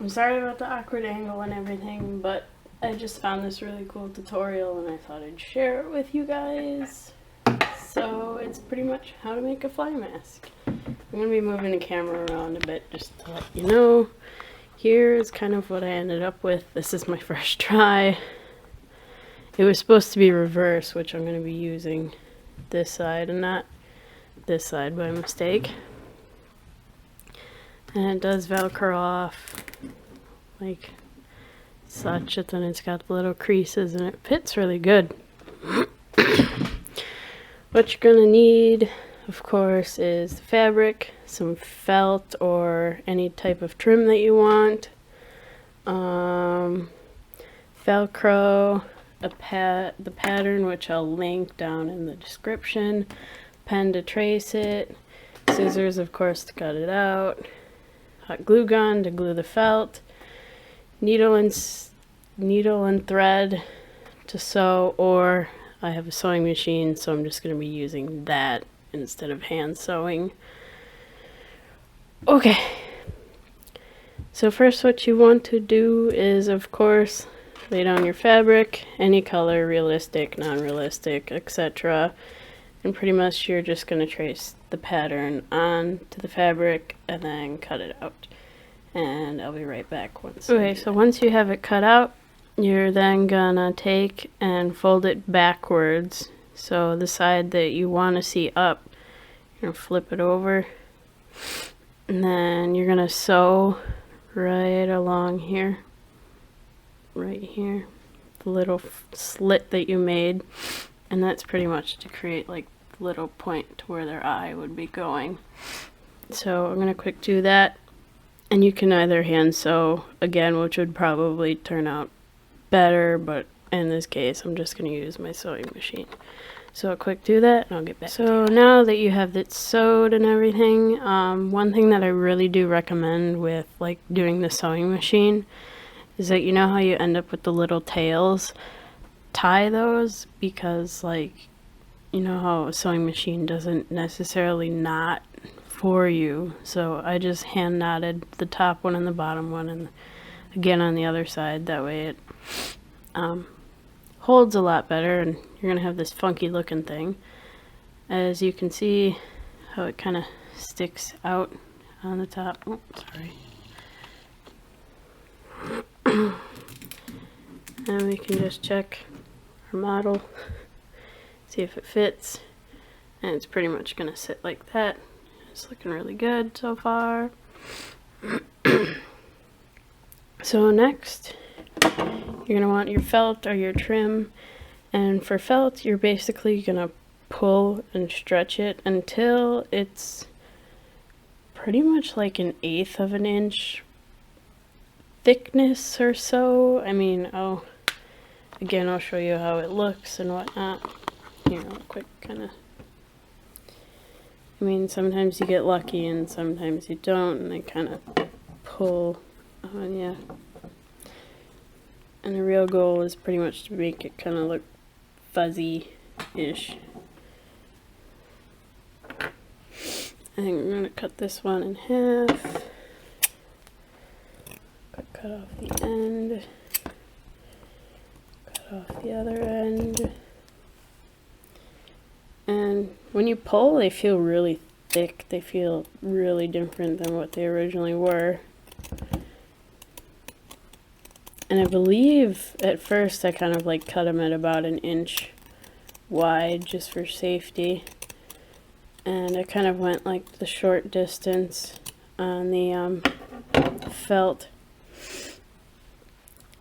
I'm sorry about the awkward angle and everything, but I just found this really cool tutorial and I thought I'd share it with you guys. So it's pretty much how to make a fly mask. I'm going to be moving the camera around a bit just to let you know. Here's kind of what I ended up with. This is my first try. It was supposed to be reverse, which I'm going to be using this side and not this side by mistake. And it does Velcro off like such, and then it's got the little creases and it fits really good. What you're gonna need, of course, is the fabric, some felt or any type of trim that you want, Velcro, the pattern, which I'll link down in the description, pen to trace it, scissors, of course, to cut it out, hot glue gun to glue the felt, needle and thread to sew, or I have a sewing machine, so I'm just going to be using that instead of hand sewing. Okay, so first what you want to do is, of course, lay down your fabric, any color, realistic, non-realistic, etc. And pretty much you're just going to trace the pattern onto the fabric and then cut it out. And I'll be right back once. Okay, so once you have it cut out, you're then gonna take and fold it backwards. So the side that you want to see up, you're gonna flip it over. And then you're gonna sew right along here. Right here. The little slit that you made. And that's pretty much to create like the little point to where their eye would be going. So I'm gonna quick do that. And you can either hand sew again, which would probably turn out better, but in this case I'm just going to use my sewing machine. So I'll quick do that and I'll get back. So now that you have it sewed and everything, one thing that I really do recommend with like doing the sewing machine is that, you know how you end up with the little tails? Tie those, because like, you know how a sewing machine doesn't necessarily knot for you. So I just hand knotted the top one and the bottom one, and again on the other side. That way it holds a lot better, and you're gonna have this funky looking thing. As you can see how it kind of sticks out on the top. Oh, sorry. And we can just check our model, see if it fits, and it's pretty much gonna sit like that. It's looking really good so far. So next, you're going to want your felt or your trim. And for felt, you're basically going to pull and stretch it until it's pretty much like 1/8 of an inch thickness or so. I mean, I'll show you how it looks and whatnot. Here, real quick, kind of. I mean, sometimes you get lucky and sometimes you don't, and they kind of pull on you. And the real goal is pretty much to make it kind of look fuzzy-ish. I think we're going to cut this one in half. Cut off the end. Cut off the other end. And when you pull, they feel really thick. They feel really different than what they originally were. And I believe at first I kind of like cut them at about 1 inch wide just for safety. And I kind of went like the short distance on the felt.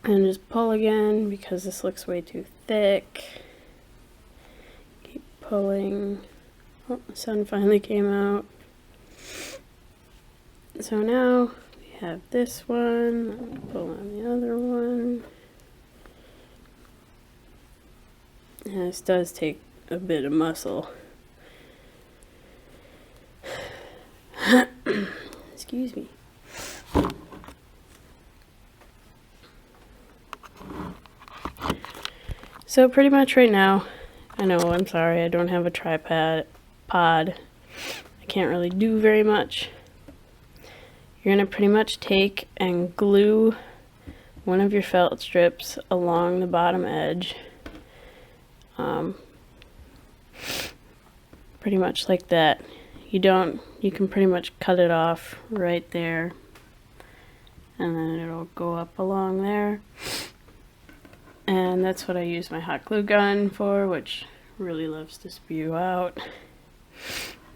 And just pull again because this looks way too thick. Pulling. Oh, the sun finally came out. So now we have this one. Pull on the other one. And this does take a bit of muscle. Excuse me. So pretty much right now, I know, I'm sorry, I don't have a tripod. I can't really do very much. you're going to pretty much take and glue one of your felt strips along the bottom edge. Pretty much like that. You can pretty much cut it off right there, and then it'll go up along there. And that's what I use my hot glue gun for, which really loves to spew out.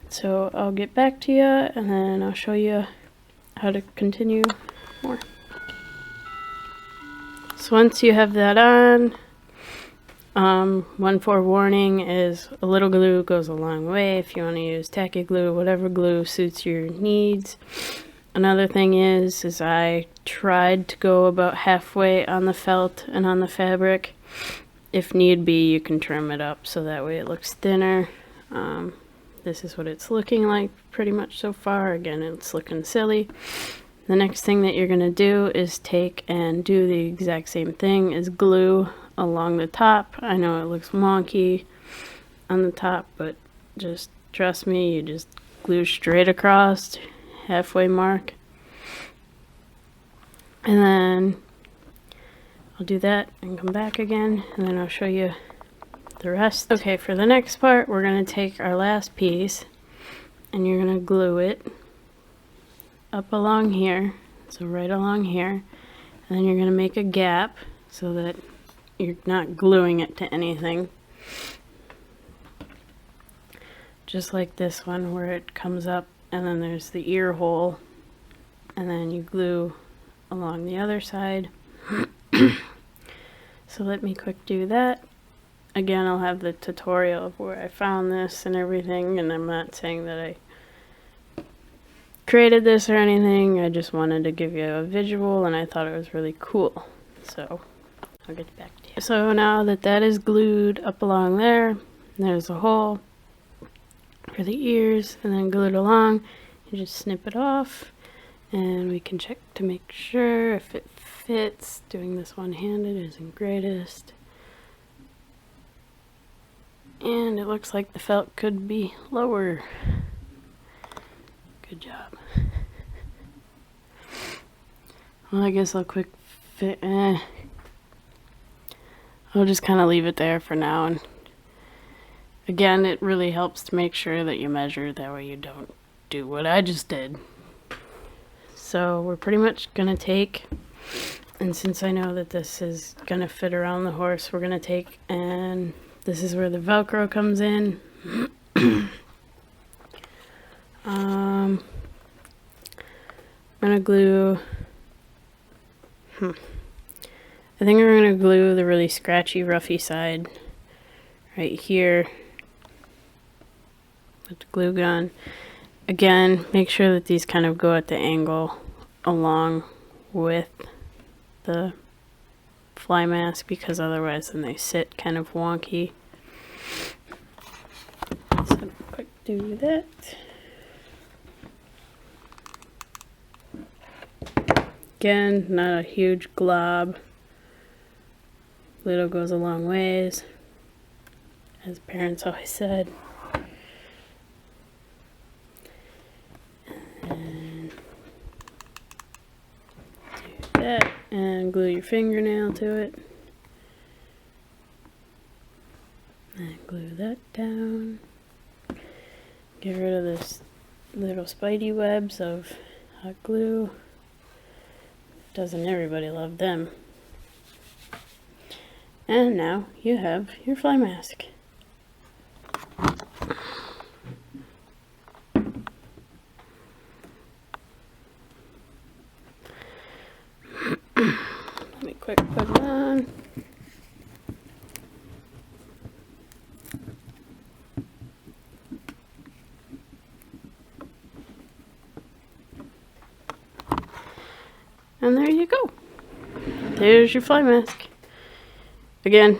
So I'll get back to you, and then I'll show you how to continue more. So once you have that on, one forewarning is a little glue goes a long way. If you want to use tacky glue, whatever glue suits your needs. Another thing is I tried to go about halfway on the felt and on the fabric. If need be, you can trim it up so that way it looks thinner. This is what it's looking like pretty much so far. Again, it's looking silly. The next thing that you're going to do is take and do the exact same thing as glue along the top. I know it looks wonky on the top, but just trust me, you just glue straight across, halfway mark. And then I'll do that and come back again, and then I'll show you the rest. Okay, for the next part, we're going to take our last piece and you're going to glue it up along here, so right along here, and then you're going to make a gap so that you're not gluing it to anything. Just like this one where it comes up and then there's the ear hole, and then you glue along the other side. So let me quick do that. Again, I'll have the tutorial of where I found this and everything, and I'm not saying that I created this or anything. I just wanted to give you a visual, and I thought it was really cool. So I'll get back to you. So now that that is glued up along there, there's a hole for the ears, and then glued along, you just snip it off, and we can check to make sure if it fits. Doing this one-handed isn't greatest. And it looks like the felt could be lower. Good job. Well, I guess I'll quick fit. I'll just kind of leave it there for now. And again, it really helps to make sure that you measure. That way you don't do what I just did. So we're pretty much going to take, and since I know that this is going to fit around the horse, we're going to take, and this is where the Velcro comes in. I'm going to glue, I think we're going to glue the really scratchy, roughy side right here with the glue gun. Again, make sure that these kind of go at the angle along with the fly mask, because otherwise then they sit kind of wonky. So quick do that. Again, not a huge glob. Little goes a long ways, as parents always said. And do that, and glue your fingernail to it. And glue that down. Get rid of this little spidey webs of hot glue. Doesn't everybody love them? And now you have your fly mask. Let me quick put it on. And there you go. There's your fly mask. Again,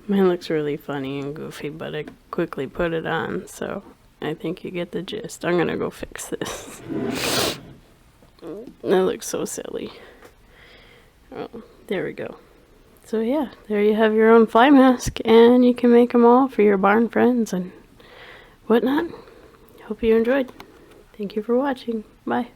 mine looks really funny and goofy, but I quickly put it on, so I think you get the gist. I'm gonna go fix this. That looks so silly. Oh, there we go. So yeah, there you have your own fly mask, and you can make them all for your barn friends and whatnot. Hope you enjoyed. Thank Thank you for watching. Bye.